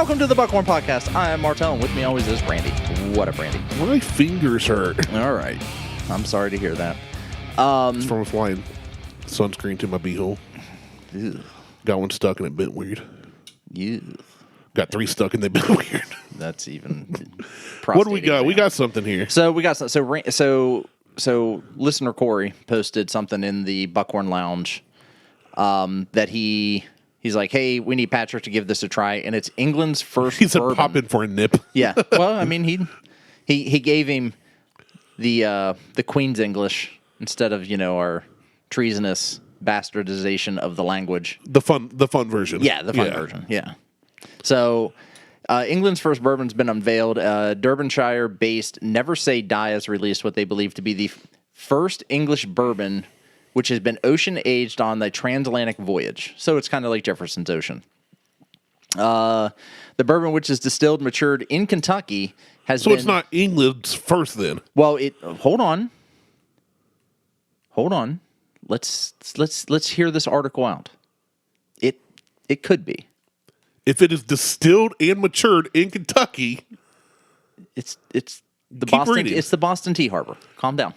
Welcome to the Buckhorn Podcast. I am Martel, and with me always is Randy. What up, Randy? My fingers hurt. All right. I'm sorry to hear that. It's from applying sunscreen to my beehole. Ew. Got one stuck and it bit weird. Ew. Got 3 stuck and they bit weird. That's even. What do we got? Exam. We got something here. So we got so listener Corey posted something in the Buckhorn Lounge that he's like, hey, we need Patrick to give this a try, and it's England's first. He said, bourbon. "Pop in for a nip." Yeah. Well, I mean, he gave him the Queen's English instead of our treasonous bastardization of the language. The fun version. Yeah, the fun version. Yeah. So, England's first bourbon's been unveiled. Derbyshire-based Never Say Die has released what they believe to be the first English bourbon, which has been ocean-aged on the transatlantic voyage. So it's kind of like Jefferson's Ocean. The bourbon, which is distilled, matured in Kentucky, has been... So it's not England's first, then? Well, hold on. Let's hear this article out. It could be. If it is distilled and matured in Kentucky, it's the keep Boston. reading. It's the Boston Tea Harbor. Calm down.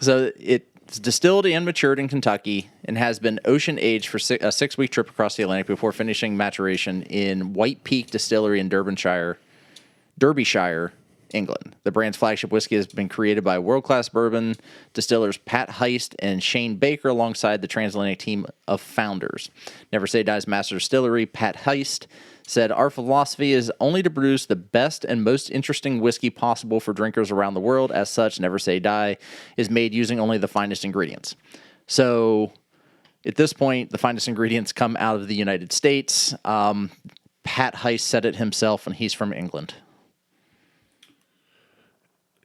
So it's distilled and matured in Kentucky and has been ocean aged for a 6-week trip across the Atlantic before finishing maturation in White Peak Distillery in Derbyshire, England. The brand's flagship whiskey has been created by world-class bourbon distillers Pat Heist and Shane Baker alongside the transatlantic team of founders. Never Say Die's master distillery, Pat Heist, said, "Our philosophy is only to produce the best and most interesting whiskey possible for drinkers around the world. As such, Never Say Die is made using only the finest ingredients." So, at this point, the finest ingredients come out of the United States. Pat Heist said it himself, and he's from England.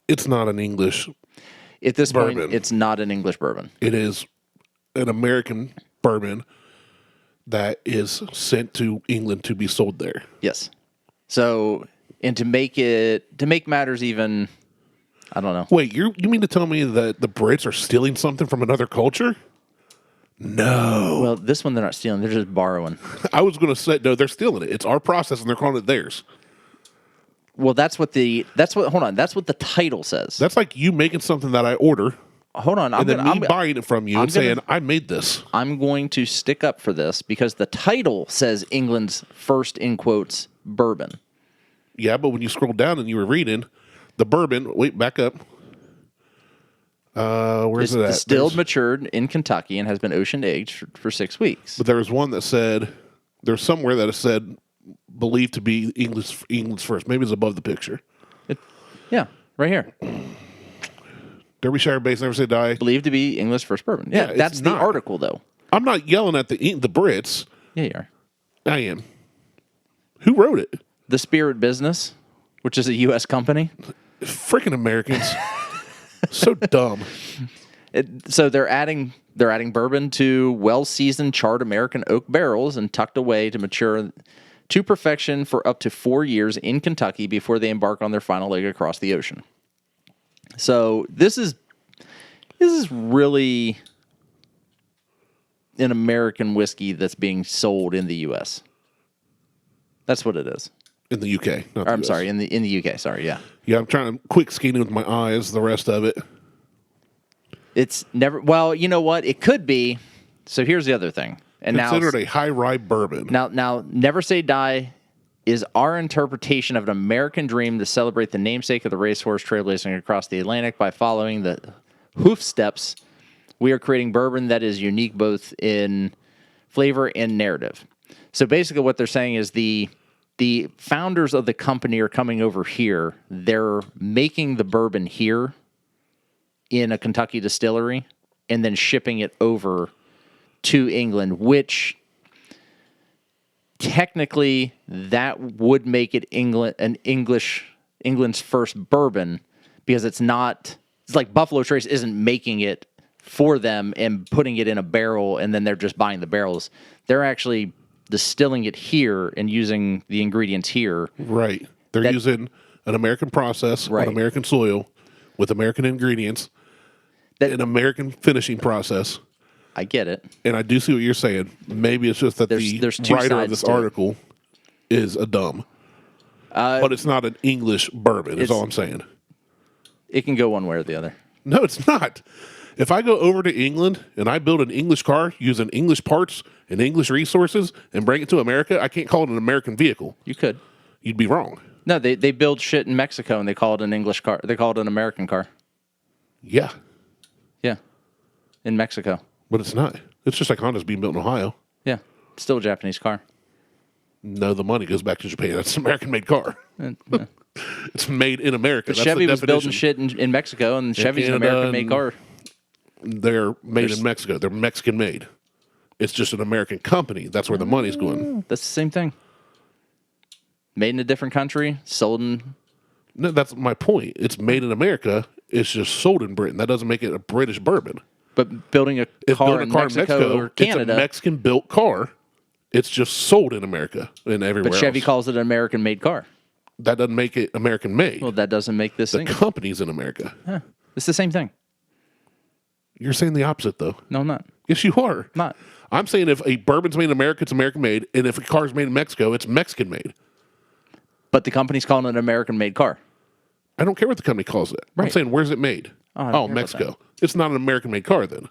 it's not an English At this bourbon. point, it's not an English bourbon. It is an American bourbon that is sent to England to be sold there. Yes. So, and to make matters even, I don't know. Wait, you mean to tell me that the Brits are stealing something from another culture? No. Well, this one they're not stealing; they're just borrowing. I was going to say, no, they're stealing it. It's our process, and they're calling it theirs. Well, that's what the title says. That's like you making something that I order, Hold on, and then me buying it from you and saying, I made this. I'm going to stick up for this because the title says England's first, in quotes, bourbon. Yeah, but when you scroll down and you were reading, the bourbon, wait, back up. Where's it at? Distilled, matured in Kentucky, and has been ocean aged for 6 weeks. But there was one that said, there's somewhere that it said, believed to be England's first. Maybe it's above the picture. Yeah, right here. Derbyshire based, Never Say Die. Believed to be England's first bourbon. Yeah, Yeah, that's it's the not. article, though. I'm not yelling at the Brits. Yeah, you are. I am. Who wrote it? The Spirit Business, which is a U.S. company. Freaking Americans. So dumb. So they're adding bourbon to well-seasoned charred American oak barrels and tucked away to mature to perfection for up to 4 years in Kentucky before they embark on their final leg across the ocean. So this is really an American whiskey that's being sold in the U.S. That's what it is. In the UK. Not the I'm US. sorry, in the UK. Sorry, yeah. Yeah, I'm trying to quick scanning with my eyes, the rest of it. It's never. Well, you know what? It could be. So here's the other thing. And Considered a high rye bourbon. Now, Never Say Die is our interpretation of an American dream to celebrate the namesake of the racehorse trailblazing across the Atlantic by following the hoof steps. We are creating bourbon that is unique both in flavor and narrative. So basically what they're saying is the founders of the company are coming over here. They're making the bourbon here in a Kentucky distillery and then shipping it over to England, which technically that would make it England's first bourbon because it's like Buffalo Trace isn't making it for them and putting it in a barrel and then they're just buying the barrels. They're actually distilling it here and using the ingredients here. Right. They're using an American process on American soil with American ingredients, an American finishing process. I get it. And I do see what you're saying. Maybe it's just that There's two writer of sides this to it. article is a dumb. But it's not an English bourbon, is all I'm saying. It can go one way or the other. No, it's not. If I go over to England and I build an English car using English parts and English resources and bring it to America, I can't call it an American vehicle. You could. You'd be wrong. No, they build shit in Mexico and they call it an English car. They call it an American car. Yeah. Yeah. In Mexico. But it's not. It's just like Honda's being built in Ohio. Yeah. Still a Japanese car. No, the money goes back to Japan. That's an American-made car. Yeah. It's made in America. But That's Chevy the was building definition. shit in Mexico, and Chevy's an Canada American-made car. They're made in Mexico. They're Mexican-made. It's just an American company. That's where the money's going. That's the same thing. Made in a different country, sold in... No, that's my point. It's made in America. It's just sold in Britain. That doesn't make it a British bourbon. But building a If car, building in a car Mexico or Canada... it's a Mexican-built car. It's just sold in America and everywhere But Chevy else. calls it an American-made car. That doesn't make it American-made. Well, that doesn't make this the thing. company's in America. Huh. It's the same thing. You're saying the opposite, though. No, I'm not. Yes, you are. Not. I'm saying if a bourbon's made in America, it's American-made, and if a car's made in Mexico, it's Mexican-made. But the company's calling it an American-made car. I don't care what the company calls it. I'm Right. saying, where's it made? I don't care about Mexico. It's not an American-made car, then.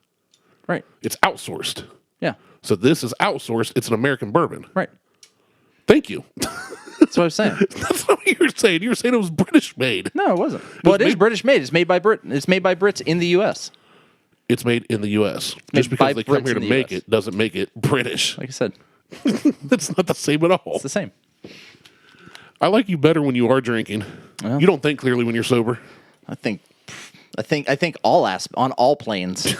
Right. It's outsourced. Yeah. So this is outsourced. It's an American bourbon. Right. Thank you. That's what I was saying. That's not what you were saying. You were saying it was British-made. No, it wasn't. Well, it is British-made. It's made by Britain. It's made by Brits in the U.S. It's made in the U.S. Made Just because by they come Brits here to in the make US. it doesn't make it British. Like I said, That's not the same at all. it's the same. I like you better when you are drinking. Well. You don't think clearly when you're sober. I think on all planes.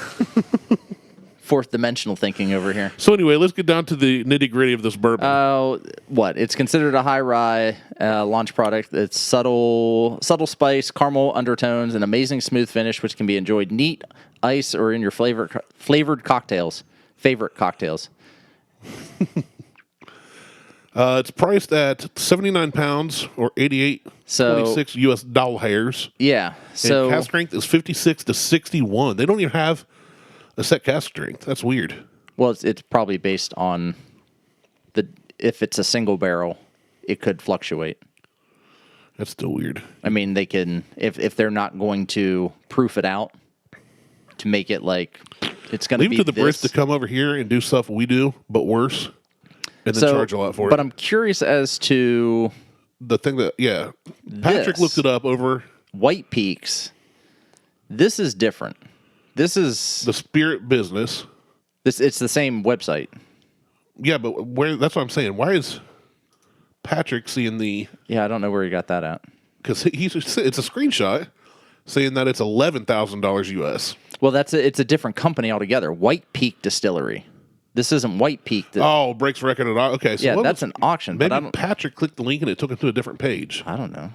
Fourth dimensional thinking over here. So anyway, let's get down to the nitty-gritty of this bourbon. What? It's considered a high rye launch product. It's subtle spice, caramel undertones, and amazing smooth finish, which can be enjoyed neat, ice, or in your flavored cocktails. Favorite cocktails. It's priced at 79 pounds or 88.26 U.S. dollars. Yeah. So And cask strength is 56 to 61. They don't even have a set cask strength. That's weird. well, it's probably based on if it's a single barrel, it could fluctuate. That's still weird. I mean, they can if they're not going to proof it out to make it like it's going to Leave be it to the Brits this. to come over here and do stuff we do, but worse, and then charge a lot for it. But I'm curious as to the thing that, Patrick This. looked it up over White Peaks. This is different. This is the spirit business. It's the same website. Yeah, but where? That's what I'm saying. Why is Patrick seeing the? Yeah, I don't know where he got that at. Because it's a screenshot saying that it's $11,000 US. Well, it's a different company altogether. White Peak Distillery. This isn't White Peak. Oh, breaks record at all. Okay, so yeah, what that's was- an auction. But Maybe Patrick clicked the link and it took him to a different page. I don't know.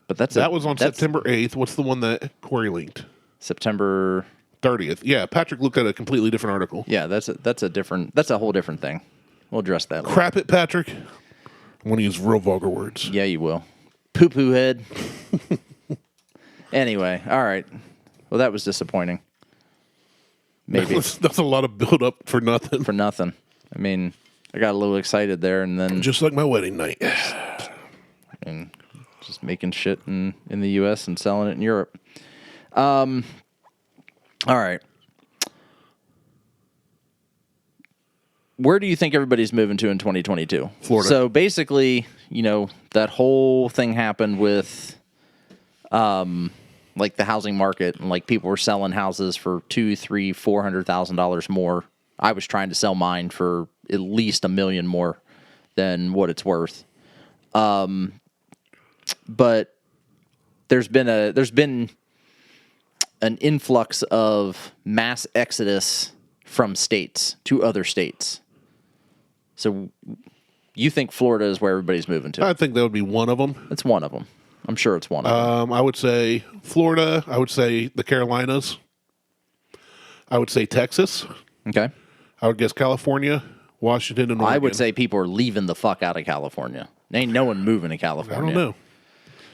But That was on September 8th. What's the one that Corey linked? September 30th. Yeah, Patrick looked at a completely different article. Yeah, that's a whole different thing. We'll address that later. Crap it, Patrick. I want to use real vulgar words. Yeah, you will. Poo-poo head. Anyway, all right. Well, that was disappointing. Maybe That's a lot of build up for nothing. for nothing. I mean, I got a little excited there, and then Just like my wedding night. and just making shit in the U.S. and selling it in Europe. All right. Where do you think everybody's moving to in 2022? Florida. So basically, that whole thing happened with, like the housing market, and like people were selling houses for $200,000, $300,000, $400,000 more. I was trying to sell mine for at least $1 million more than what it's worth. But there's been an influx of mass exodus from states to other states. So you think Florida is where everybody's moving to? I think that would be one of them. It's one of them. I'm sure it's one of them. I would say Florida. I would say the Carolinas. I would say Texas. Okay. I would guess California, Washington, and Oregon. I would say people are leaving the fuck out of California. Ain't no one moving to California. I don't know.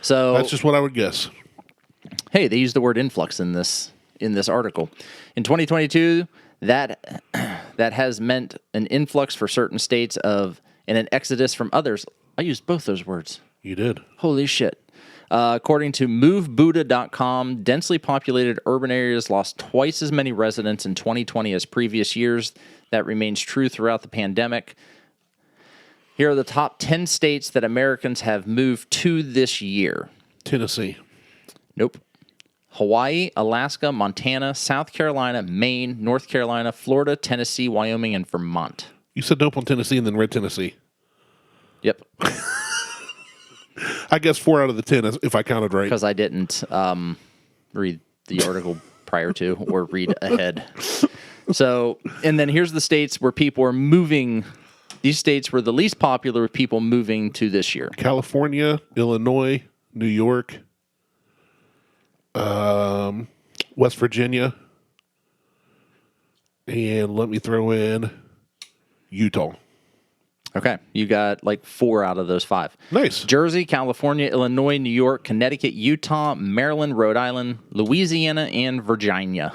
So That's just what I would guess. hey, they used the word influx in this in this article. In 2022, that has meant an influx for certain states and an exodus from others. I used both those words. You did. Holy shit. According to MoveBuddha.com, densely populated urban areas lost twice as many residents in 2020 as previous years. That remains true throughout the pandemic. Here are the top 10 states that Americans have moved to this year. Tennessee. Nope. Hawaii, Alaska, Montana, South Carolina, Maine, North Carolina, Florida, Tennessee, Wyoming, and Vermont. You said nope on Tennessee and then read Tennessee. Yep. I guess 4 out of the 10, if I counted right. Because I didn't read the article prior to or read ahead. So, and then here's the states where people are moving. These states were the least popular with people moving to this year. California, Illinois, New York, West Virginia, and let me throw in Utah. Okay, you got like 4 out of those 5. Nice. Jersey, California, Illinois, New York, Connecticut, Utah, Maryland, Rhode Island, Louisiana, and Virginia.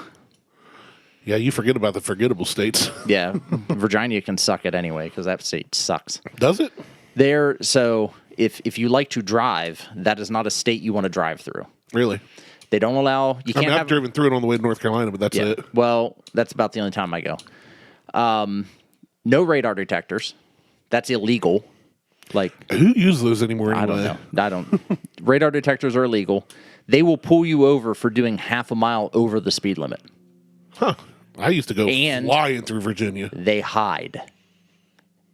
Yeah, you forget about the forgettable states. Yeah, Virginia can suck it anyway because that state sucks. Does it? So if you like to drive, that is not a state you want to drive through. Really? They don't allow. You can't. I've driven through it on the way to North Carolina, but that's it. Well, that's about the only time I go. No radar detectors. That's illegal. Like, who uses those anymore anyway? I don't know. Radar detectors are illegal. They will pull you over for doing half a mile over the speed limit. Huh. I used to go flying through Virginia. They hide.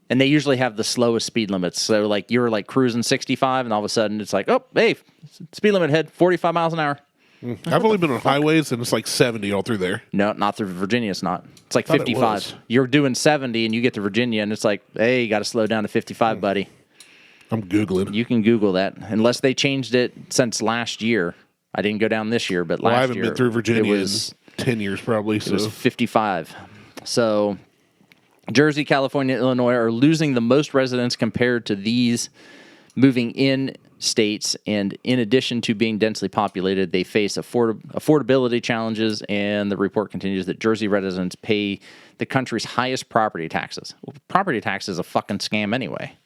And they usually have the slowest speed limits. So, like, you're, like, cruising 65, and all of a sudden it's like, oh, hey, speed limit ahead, 45 miles an hour. I've only been on highways, and it's like 70 all through there. No, not through Virginia, it's not. It's like 55. You're doing 70, and you get to Virginia, and it's like, hey, you got to slow down to 55, buddy. I'm Googling. You can Google that. Unless they changed it since last year. I didn't go down this year, but last year. I haven't been through Virginia in 10 years probably. It was 55. So Jersey, California, Illinois are losing the most residents compared to these moving in states. And in addition to being densely populated, they face affordability challenges. And the report continues that Jersey residents pay the country's highest property taxes. Well, property tax is a fucking scam anyway.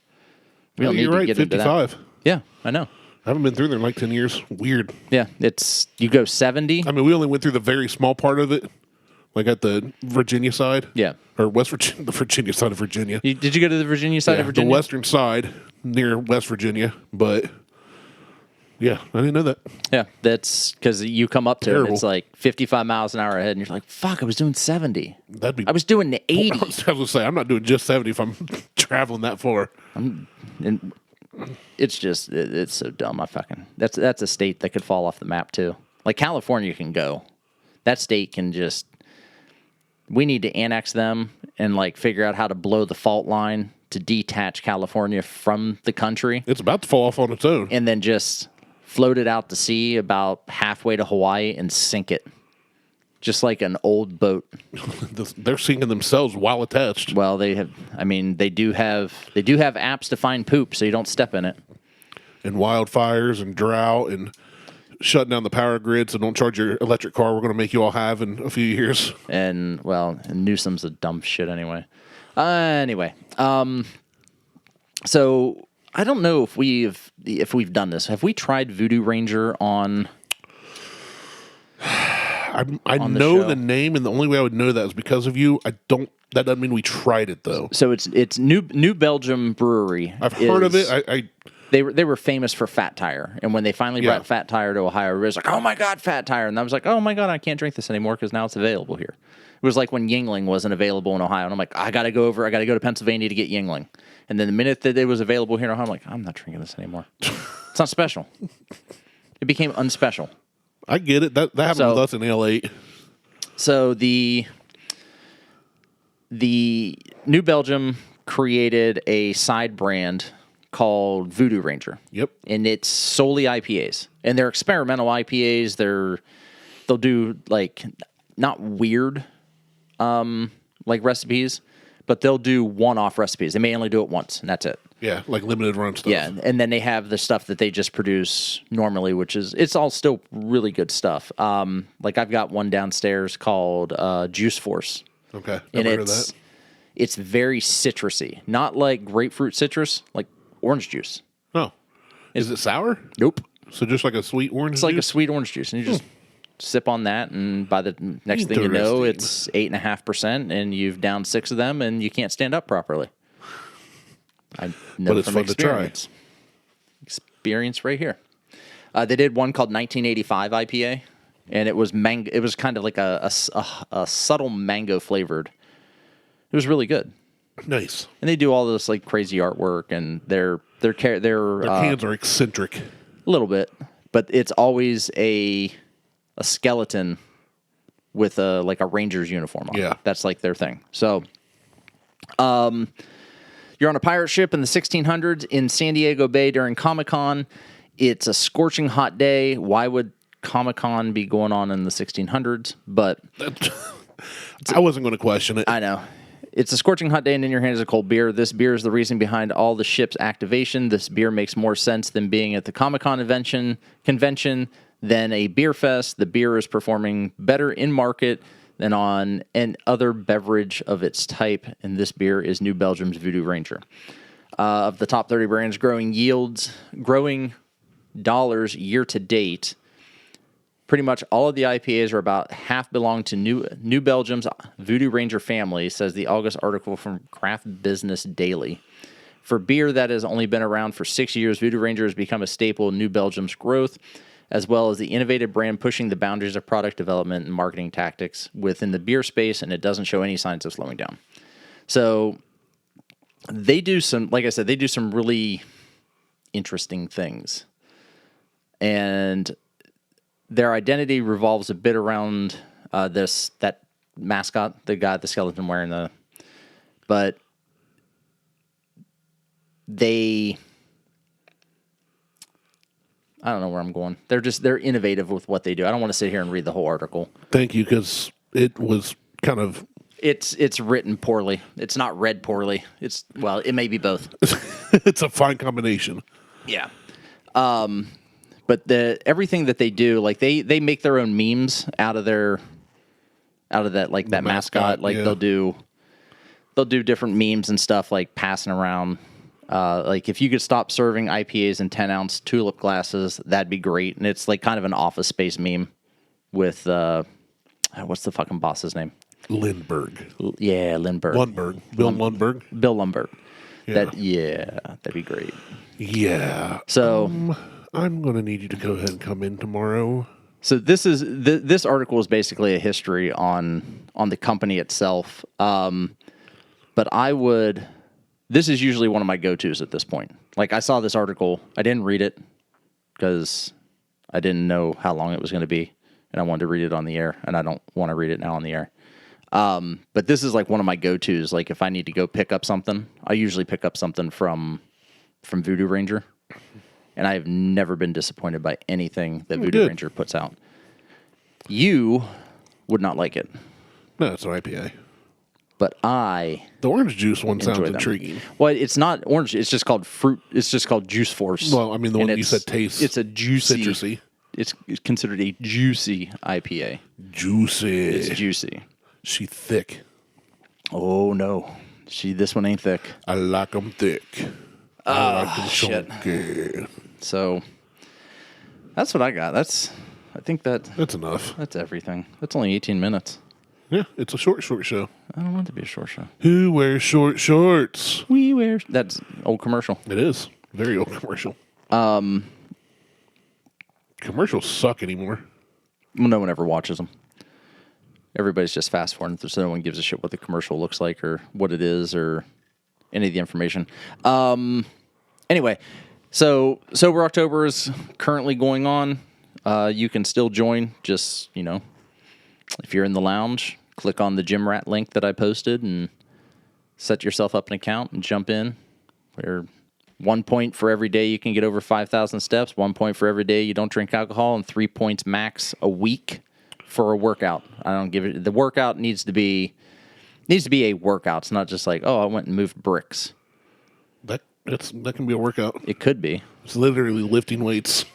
We don't need to get 55. into that. Yeah, I know. I haven't been through there in like 10 years. Weird. Yeah, you go 70. I mean, we only went through the very small part of it, like at the Virginia side. Yeah. Or West Virginia, the Virginia side of Virginia. Did you go to the Virginia side of Virginia? The western side near West Virginia, but yeah, I didn't know that. Yeah, that's because you come up to it, it's like 55 miles an hour ahead, and you're like, fuck, I was doing 70. I was doing the 80. I was going to say, I'm not doing just 70 if I'm traveling that far. And it's just, it's so dumb. That's a state that could fall off the map too. Like California can go. That state can just, we need to annex them and like figure out how to blow the fault line to detach California from the country. It's about to fall off on its own. And then just float it out to sea about halfway to Hawaii and sink it. Just like an old boat. They're sinking themselves while attached. Well, they do have apps to find poop so you don't step in it. And wildfires and drought and shutting down the power grid so don't charge your electric car. We're going to make you all have in a few years. And Newsom's a dumb shit anyway. So I don't know if we've done this. Have we tried Voodoo Ranger on? I know the name, and the only way I would know that is because of you. That doesn't mean we tried it though. So it's New Belgium Brewery. I've heard of it. They were famous for Fat Tire, and when they finally brought Fat Tire to Ohio, it was like, oh my god, Fat Tire, and I was like, oh my god, I can't drink this anymore because now it's available here. It was like when Yingling wasn't available in Ohio, and I'm like, I got to go to Pennsylvania to get Yingling, and then the minute that it was available here in Ohio, I'm like, I'm not drinking this anymore. It's not special. It became unspecial. I get it. That happened with us in L8. So the New Belgium created a side brand called Voodoo Ranger. Yep. And it's solely IPAs. And they're experimental IPAs. They'll do like not weird like recipes, but they'll do one-off recipes. They may only do it once, and that's it. Yeah, like limited run stuff. Yeah, and then they have the stuff that they just produce normally, which is it's all still really good stuff. Like I've got one downstairs called Juice Force. Okay, And never heard of that. It's very citrusy, not like grapefruit citrus, like orange juice. Oh, is it sour? Nope, So just like a sweet orange it's juice? like a sweet orange juice, and you just sip on that, and by the next thing you know, it's 8.5%, and you've downed 6 of them, and you can't stand up properly. I know But it's from fun to try. experience. Experience right here. They did one called 1985 IPA, and it was mango. It was kind of like a subtle mango flavored. It was really good, Nice. and they do all this like crazy artwork, and their Their cans are eccentric. a little bit, but it's always a skeleton with a like a ranger's uniform on. Yeah. That's like their thing. So, you're on a pirate ship in the 1600s in San Diego Bay during Comic-Con. It's a scorching hot day. Why would Comic-Con be going on in the 1600s? But I wasn't going to question it. I know. It's a scorching hot day, and in your hand is a cold beer. This beer is the reason behind all the ship's activation. This beer makes more sense than being at the Comic-Con convention than a beer fest. The beer is performing better in market than on any other beverage of its type, and this beer is New Belgium's Voodoo Ranger. Of the top 30 brands growing dollars year to date, pretty much all of the IPAs are about half belong to New Belgium's Voodoo Ranger family, says the August article from Craft Business Daily. For beer that has only been around for 6 years, Voodoo Ranger has become a staple in New Belgium's growth, as well as the innovative brand pushing the boundaries of product development and marketing tactics within the beer space, and it doesn't show any signs of slowing down. So they do some, like I said, they do some really interesting things. And their identity revolves a bit around that mascot, the guy, the skeleton wearing the, but I don't know where I'm going. They're innovative with what they do. I don't want to sit here and read the whole article. Thank you, because it was kind of... It's written poorly. It's not read poorly. It may be both. It's a fine combination. Yeah. But everything that they do, like they make their own memes out of that like that mascot. Like yeah. they'll do different memes and stuff like passing around. Like if you could stop serving IPAs in 10-ounce tulip glasses, that'd be great. And it's like kind of an Office Space meme with what's the fucking boss's name? Lindbergh. Yeah, Lindbergh. Lundberg. Bill Lundberg. Bill Lundberg. Yeah. That'd be great. Yeah. So I'm going to need you to go ahead and come in tomorrow. So this article is basically a history on the company itself. But this is usually one of my go-tos at this point. Like I saw this article, I didn't read it because I didn't know how long it was going to be, and I wanted to read it on the air, and I don't want to read it now on the air. But this is like one of my go-tos. Like if I need to go pick up something, I usually pick up something from Voodoo Ranger. And I have never been disappointed by anything that Voodoo Ranger puts out. You would not like it. No, it's an IPA. But the orange juice one sounds intriguing. Well, it's not orange. It's just called fruit. It's just called Juice Force. Well, I mean, the one you said tastes. It's a juicy. Citrusy. It's considered a juicy IPA. Juicy. It's juicy. She thick. Oh no, this one ain't thick. I like them thick. I like them shit. chunky. So that's what I got. That's enough. That's everything. That's only 18 minutes. Yeah, it's a short show. I don't want it to be a short show. Who wears short shorts? We wear. That's old commercial. It is. Very old commercial. Commercials suck anymore. Well, no one ever watches them. Everybody's just fast forwarding through, so no one gives a shit what the commercial looks like or what it is or any of the information. Anyway, so Sober October is currently going on. You can still join. Just, if you're in the lounge, click on the Gym Rat link that I posted and set yourself up an account and jump in. We're 1 point for every day you can get over 5,000 steps, 1 point for every day you don't drink alcohol, and 3 points max a week for a workout. I don't give it. The workout needs to be a workout. It's not just like, oh, I went and moved bricks. That can be a workout. It could be. It's literally lifting weights.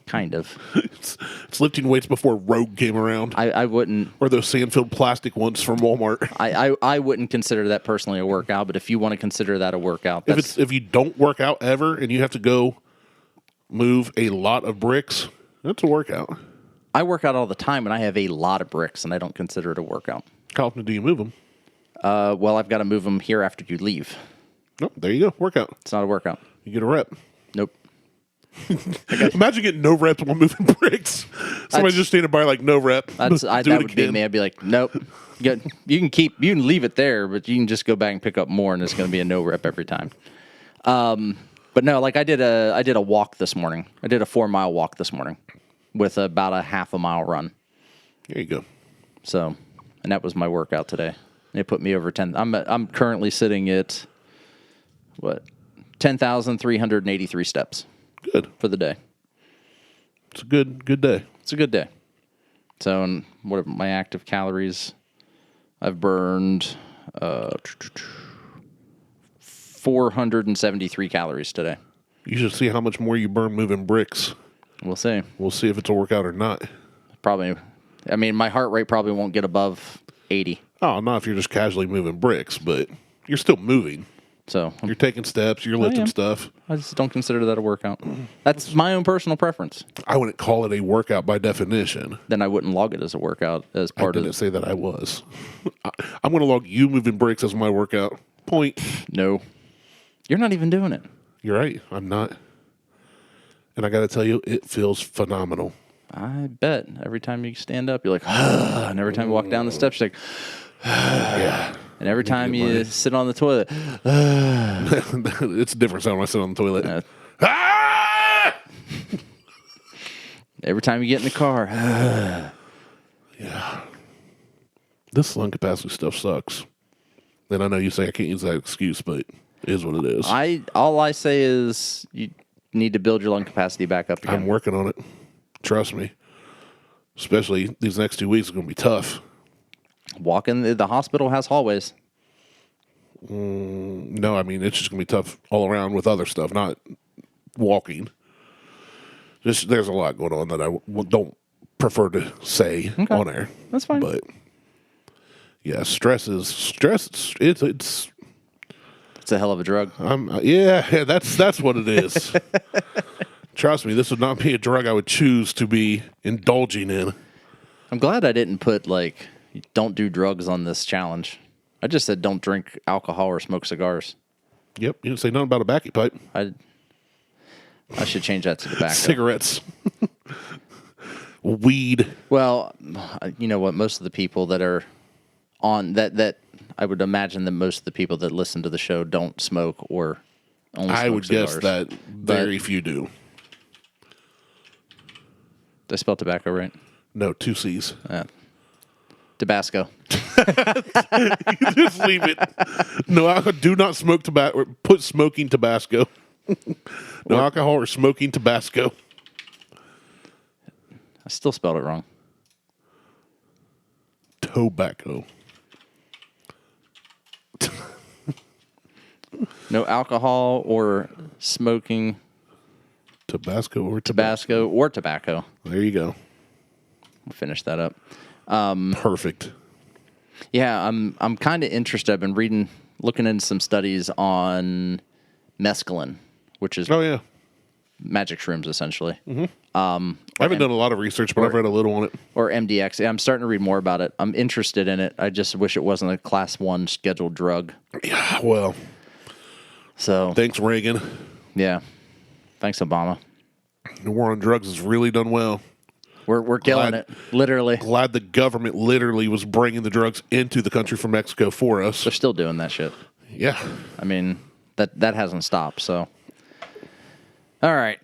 Kind of. It's lifting weights before Rogue came around. I wouldn't. Or those sand-filled plastic ones from Walmart. I wouldn't consider that personally a workout, but if you want to consider that a workout, If you don't work out ever and you have to go move a lot of bricks, that's a workout. I work out all the time, and I have a lot of bricks, and I don't consider it a workout. How often do you move them? Well, I've got to move them here after you leave. Oh, there you go. Workout. It's not a workout. You get a rep. Nope. Imagine getting no reps while moving bricks. Somebody just standing by like no rep. That would be me. I'd be like, nope. You can leave it there, but you can just go back and pick up more, and it's going to be a no rep every time. But no, like I did a walk this morning. I did a 4-mile walk this morning with about a half a mile run. There you go. So, and that was my workout today. It put me over 10. I'm currently sitting at 10,383 steps. Good for the day. It's a good day. It's a good day. So, and what are my active calories? I've burned 473 calories today. You should see how much more you burn moving bricks. We'll see. We'll see if it's a workout or not. Probably. I mean, my heart rate probably won't get above 80. Oh, not if you're just casually moving bricks, but you're still moving. So you're taking steps, you're lifting stuff. I just don't consider that a workout. That's my own personal preference. I wouldn't call it a workout by definition. Then I wouldn't log it as a workout as part of it. I didn't say that I was. I'm going to log you moving bricks as my workout. Point. No. You're not even doing it. You're right. I'm not. And I got to tell you, it feels phenomenal. I bet. Every time you stand up, you're like, ah, and every time you walk down the steps, you're like, ah. Yeah. And every time you sit on the toilet, it's a different sound when I sit on the toilet. Ah! Every time you get in the car, yeah. This lung capacity stuff sucks. And I know you say I can't use that excuse, but it is what it is. All I say is you need to build your lung capacity back up again. I'm working on it. Trust me. Especially these next 2 weeks are going to be tough. Walking, the hospital has hallways. No, I mean, it's just going to be tough all around with other stuff, not walking. There's a lot going on that I don't prefer to say on air. That's fine. But, yeah, stress. It's a hell of a drug. Yeah, that's what it is. Trust me, this would not be a drug I would choose to be indulging in. I'm glad I didn't put, don't do drugs on this challenge. I just said don't drink alcohol or smoke cigars. Yep, you didn't say nothing about a backy pipe. I should change that to tobacco. Cigarettes. Weed. Well, you know what? Most of the people that are on that I would imagine that most of the people that listen to the show don't smoke or only smoke I would cigars. guess that very few do. Did I spell tobacco right? No, 2 C's. Tabasco. Just leave it. No, do not smoke tobacco. Put smoking Tabasco. No alcohol or smoking Tabasco. I still spelled it wrong. Tobacco. No alcohol or smoking. Tabasco or Tabasco or tobacco. There you go. We'll finish that up. Perfect. Yeah, I'm kind of interested. I've been looking into some studies on mescaline, which is magic shrooms essentially. Mm-hmm. I haven't done a lot of research, but I've read a little on it. Or MDX. Yeah, I'm starting to read more about it. I'm interested in it. I just wish it wasn't a class 1 scheduled drug. Yeah, well. So thanks, Reagan. Yeah. Thanks, Obama. The war on drugs has really done well. We're killing it, literally. Glad the government literally was bringing the drugs into the country from Mexico for us. They're still doing that shit. Yeah. I mean, that hasn't stopped, so. All right.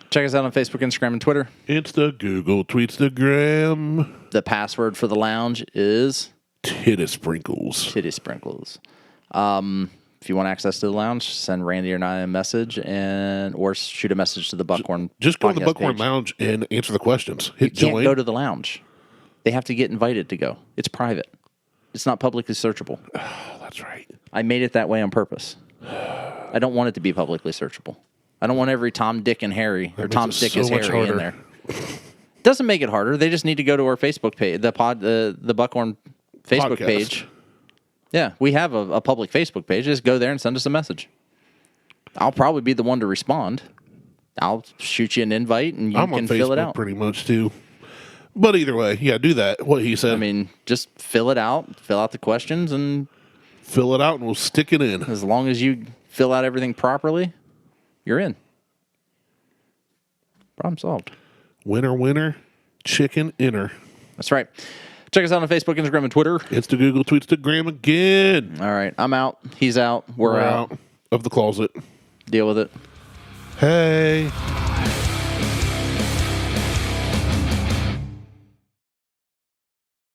Check us out on Facebook, Instagram, and Twitter. Insta, Google, Tweetstagram. The password for the lounge is... Titty Sprinkles. Titty Sprinkles. If you want access to the lounge, send Randy or I a message or shoot a message to the Buckhorn. Just go to the Buckhorn page. Lounge and answer the questions. Hit you join. Can't go to the lounge. They have to get invited to go. It's private. It's not publicly searchable. Oh, that's right. I made it that way on purpose. I don't want it to be publicly searchable. I don't want every Tom, Dick, and Harry, or Tom, makes it Dick, is so much Harry in harder. there. Doesn't make it harder. They just need to go to our Facebook page, the Buckhorn Facebook Podcast. page. Yeah, we have a public Facebook page. Just go there and send us a message. I'll probably be the one to respond. I'll shoot you an invite, and you I'm can on fill it Facebook out. pretty much too. But either way, yeah, do that. What he said. I mean, just fill it out, fill out the questions, and fill it out and we'll stick it in. as long as you fill out everything properly, you're in. Problem solved. Winner, winner, chicken inner. That's right. Check us out on Facebook, Instagram, and Twitter. It's the Google Tweets to Graham again. All right. I'm out. He's out. We're out. Of the closet. Deal with it. Hey.